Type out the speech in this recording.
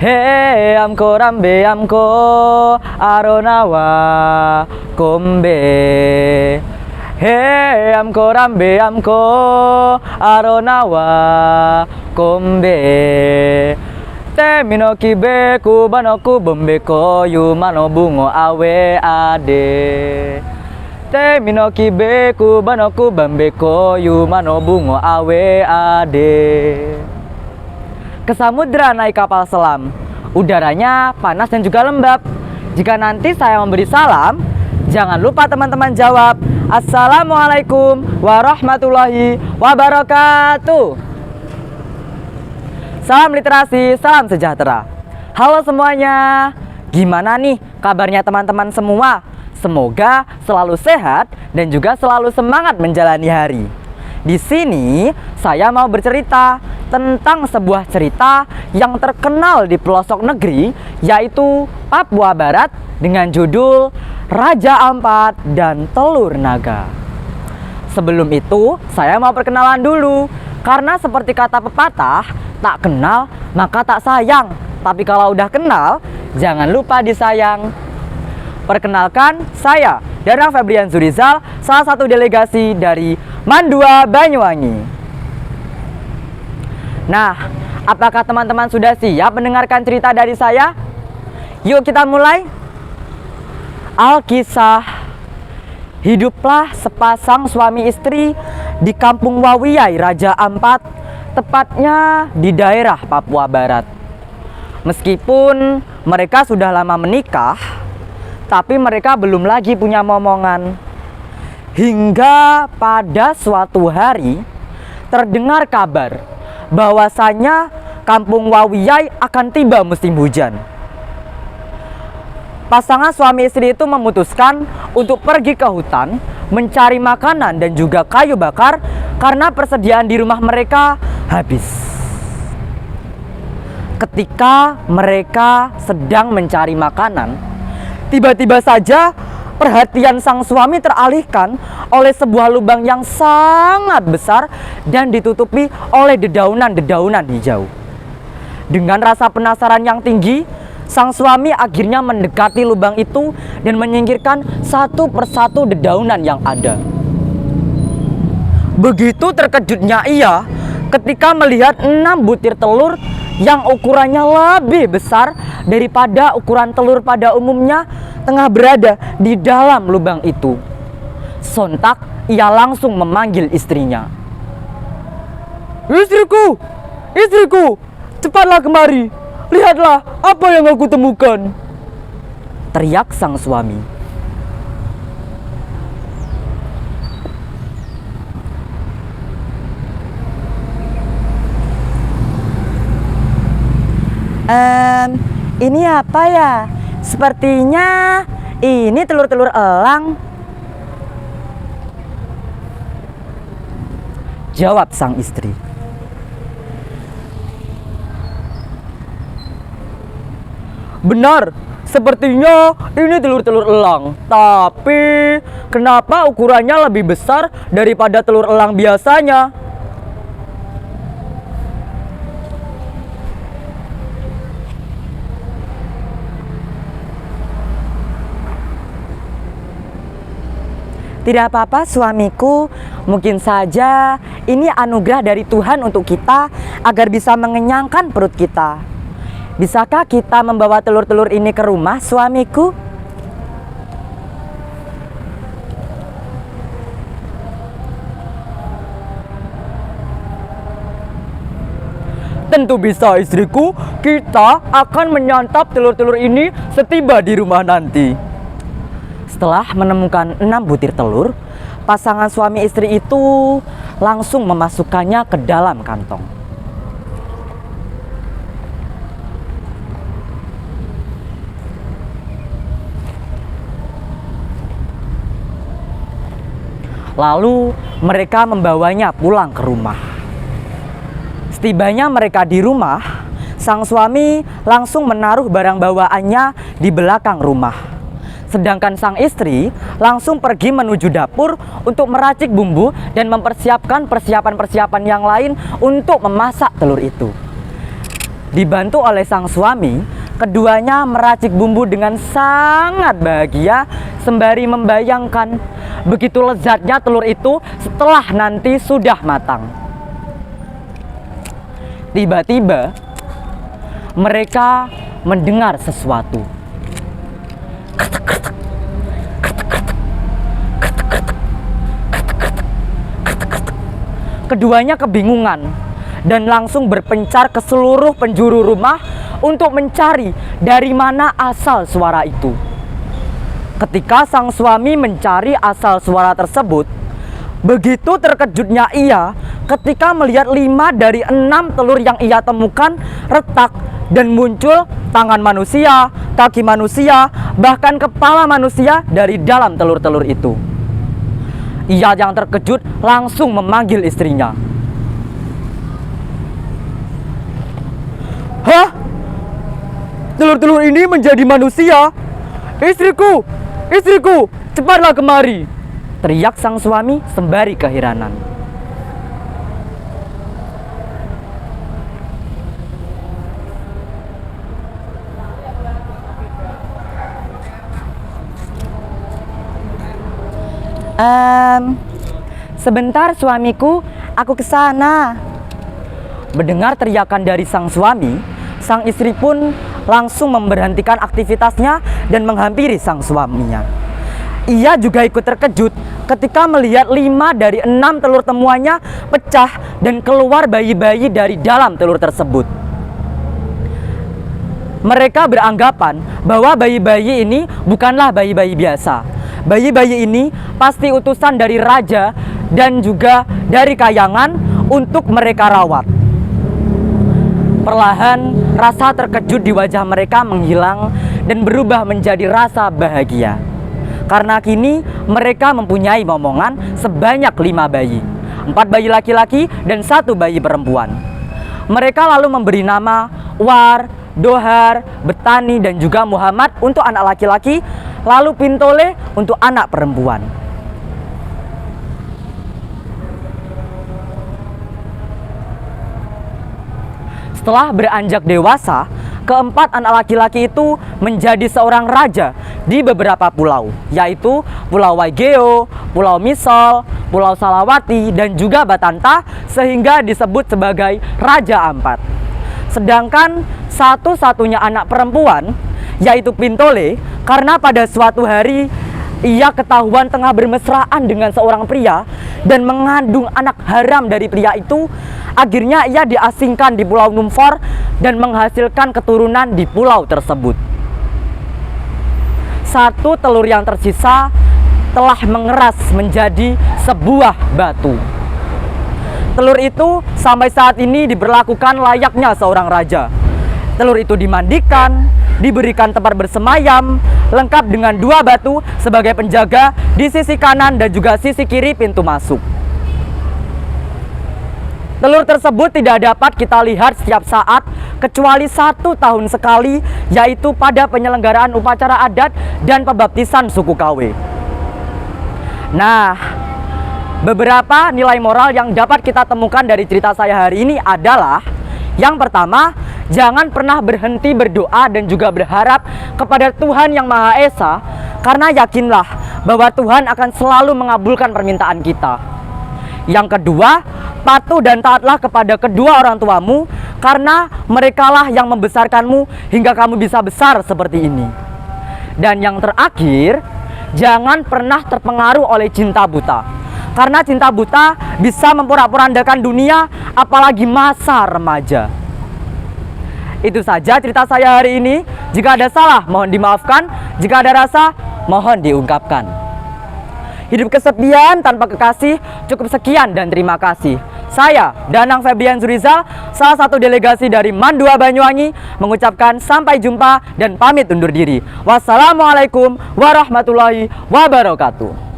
He amko rambe amko aronawa kombe. He amko rambe amko aronawa kombe. Te minoki beku banoku bombeko yumano bungo awe ade. Te minoki beku banoku bambeko yumano bungo awe ade. Ke samudra naik kapal selam. Udaranya panas dan juga lembab. Jika nanti saya memberi salam, jangan lupa teman-teman jawab Assalamualaikum warahmatullahi wabarakatuh. Salam literasi, salam sejahtera. Halo semuanya. Gimana nih kabarnya teman-teman semua? Semoga selalu sehat dan juga selalu semangat menjalani hari. Di sini saya mau bercerita tentang sebuah cerita yang terkenal di pelosok negeri, yaitu Papua Barat, dengan judul Raja Ampat dan Telur Naga. Sebelum itu, saya mau perkenalan dulu. Karena seperti kata pepatah, tak kenal maka tak sayang. Tapi kalau udah kenal, jangan lupa disayang. Perkenalkan, saya Danang Febrian Zurizal, salah satu delegasi dari Mandua Banyuwangi. Nah, apakah teman-teman sudah siap mendengarkan cerita dari saya? Yuk kita mulai. Alkisah. Hiduplah sepasang suami istri di Kampung Wawiyai, Raja Ampat, tepatnya di daerah Papua Barat. Meskipun mereka sudah lama menikah, tapi mereka belum lagi punya momongan. Hingga pada suatu hari terdengar kabar bahwasanya Kampung Wawiyai akan tiba musim hujan. Pasangan suami istri itu memutuskan untuk pergi ke hutan mencari makanan dan juga kayu bakar karena persediaan di rumah mereka habis. Ketika mereka sedang mencari makanan, tiba-tiba saja perhatian sang suami teralihkan oleh sebuah lubang yang sangat besar dan ditutupi oleh dedaunan-dedaunan hijau. Dengan rasa penasaran yang tinggi, sang suami akhirnya mendekati lubang itu dan menyingkirkan satu persatu dedaunan yang ada. Begitu terkejutnya ia ketika melihat 6 butir telur yang ukurannya lebih besar daripada ukuran telur pada umumnya tengah berada di dalam lubang itu. Sontak ia langsung memanggil istrinya. Istriku, istriku, cepatlah kemari. Lihatlah apa yang aku temukan, teriak sang suami. Ini apa ya? Sepertinya ini telur-telur elang, jawab sang istri. Benar, sepertinya ini telur-telur elang. Tapi kenapa ukurannya lebih besar daripada telur elang biasanya? Tidak apa-apa suamiku, mungkin saja ini anugerah dari Tuhan untuk kita agar bisa mengenyangkan perut kita. Bisakah kita membawa telur-telur ini ke rumah suamiku? Tentu bisa istriku, kita akan menyantap telur-telur ini setiba di rumah nanti. Setelah menemukan 6 butir telur, pasangan suami istri itu langsung memasukkannya ke dalam kantong. Lalu mereka membawanya pulang ke rumah. Setibanya mereka di rumah, sang suami langsung menaruh barang bawaannya di belakang rumah. Sedangkan sang istri langsung pergi menuju dapur untuk meracik bumbu dan mempersiapkan persiapan-persiapan yang lain untuk memasak telur itu. Dibantu oleh sang suami, keduanya meracik bumbu dengan sangat bahagia sembari membayangkan begitu lezatnya telur itu setelah nanti sudah matang. Tiba-tiba mereka mendengar sesuatu. Keduanya kebingungan dan langsung berpencar ke seluruh penjuru rumah untuk mencari dari mana asal suara itu. Ketika sang suami mencari asal suara tersebut, begitu terkejutnya ia ketika melihat 5 dari 6 telur yang ia temukan retak dan muncul tangan manusia, kaki manusia, bahkan kepala manusia dari dalam telur-telur itu. Ia yang terkejut langsung memanggil istrinya. "Hah? Telur-telur ini menjadi manusia? Istriku! Istriku! Cepatlah kemari!" teriak sang suami sembari keheranan. Sebentar suamiku, aku ke sana." Mendengar teriakan dari sang suami, sang istri pun langsung memberhentikan aktivitasnya dan menghampiri sang suaminya. Ia juga ikut terkejut ketika melihat 5 dari 6 telur temuannya pecah dan keluar bayi-bayi dari dalam telur tersebut. Mereka beranggapan bahwa bayi-bayi ini bukanlah bayi-bayi biasa. Bayi-bayi ini pasti utusan dari raja dan juga dari kayangan untuk mereka rawat. Perlahan rasa terkejut di wajah mereka menghilang dan berubah menjadi rasa bahagia. Karena kini mereka mempunyai momongan sebanyak 5 bayi, 4 bayi laki-laki dan 1 bayi perempuan. Mereka lalu memberi nama War, Dohar, Betani dan juga Muhammad untuk anak laki-laki, lalu Pintole untuk anak perempuan. Setelah beranjak dewasa, keempat anak laki-laki itu menjadi seorang raja di beberapa pulau, yaitu Pulau Waigeo, Pulau Misol, Pulau Salawati, dan juga Batanta, sehingga disebut sebagai Raja Ampat. Sedangkan satu-satunya anak perempuan, yaitu Pintole, karena pada suatu hari ia ketahuan tengah bermesraan dengan seorang pria dan mengandung anak haram dari pria itu. Akhirnya ia diasingkan di Pulau Numfor dan menghasilkan keturunan di pulau tersebut. 1 telur yang tersisa telah mengeras menjadi sebuah batu. Telur itu sampai saat ini diberlakukan layaknya seorang raja. Telur itu dimandikan, diberikan tempat bersemayam, lengkap dengan 2 batu sebagai penjaga di sisi kanan dan juga sisi kiri pintu masuk. Telur tersebut tidak dapat kita lihat setiap saat kecuali 1 tahun sekali, yaitu pada penyelenggaraan upacara adat dan pembaptisan suku KW. Nah, beberapa nilai moral yang dapat kita temukan dari cerita saya hari ini adalah: yang pertama, jangan pernah berhenti berdoa dan juga berharap kepada Tuhan Yang Maha Esa, karena yakinlah bahwa Tuhan akan selalu mengabulkan permintaan kita. Yang kedua, patuh dan taatlah kepada kedua orang tuamu, karena merekalah yang membesarkanmu hingga kamu bisa besar seperti ini. Dan yang terakhir, jangan pernah terpengaruh oleh cinta buta, karena cinta buta bisa memporak-porandakan dunia, apalagi masa remaja. Itu saja cerita saya hari ini. Jika ada salah, mohon dimaafkan. Jika ada rasa, mohon diungkapkan. Hidup kesepian tanpa kekasih. Cukup sekian dan terima kasih. Saya, Danang Febrian Zurizal, salah satu delegasi dari Mandua Banyuwangi, mengucapkan sampai jumpa dan pamit undur diri. Wassalamualaikum warahmatullahi wabarakatuh.